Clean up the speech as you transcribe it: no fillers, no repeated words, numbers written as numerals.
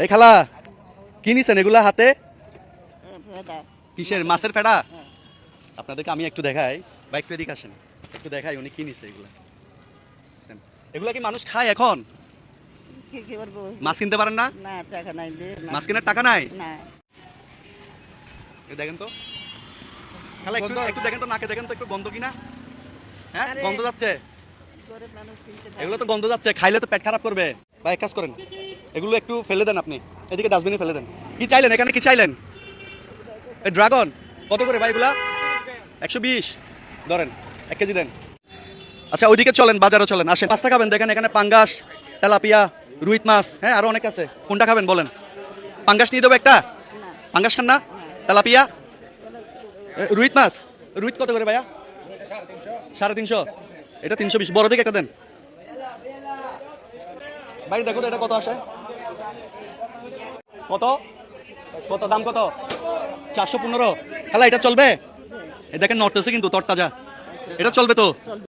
এই খালা কি নিছেন এগুলা হাতে? কিসের? মাছের ফেড়া? আপনাদেরকে আমি একটু দেখাই বা একটু এদিকে আসেন, একটু দেখাই উনি কি নিছে এগুলা। এগুলা কি মানুষ খায় এখন? কি করবো? মাছ কিনতে পারেন না? না, টাকা নাই। মাছ কেনার টাকা নাই? না। দেখেন তো খালা, একটু একটু দেখেন তো, নাকে দেখেন তো একটু গন্ধ কিনা। হ্যাঁ, গন্ধ যাচ্ছে। গরিব মানুষ কিনতে পারে এগুলো তো গন্ধ যাচ্ছে, খাইলে তো পেট খারাপ করবে। বা এক কাজ করেন, এগুলো একটু ফেলে দেন, আপনি এদিকে ডাস্টবিনে ফেলে দেন। কি চাইলেন এখানে, কি চাইলেন? এই ড্রাগন কত করে ভাই এগুলা? 120 ধরেন, 1 কেজি দেন। আচ্ছা ওইদিকে চলেন, বাজারে চলেন, আসেন। মাছটা খাবেন, দেখেন এখানে পাঙ্গাস, তেলাপিয়া, রুইত মাছ, হ্যাঁ আরো অনেক আছে। কোনটা খাবেন বলেন? পাঙ্গাস নিয়ে দেবো একটা? না। পাঙ্গাস খান না? তেলাপিয়া, রুইত মাছ, রুইত কত করে ভাইয়া? 350। এটা 320, বড় দিকে একটা দেন ভাই। দেখো তো এটা কত আসে, কত কত দাম কত? 415। হ্যালো, এটা চলবে? এই দেখেন নড়তেছে কিন্তু তরতাজা, এটা চলবে তো?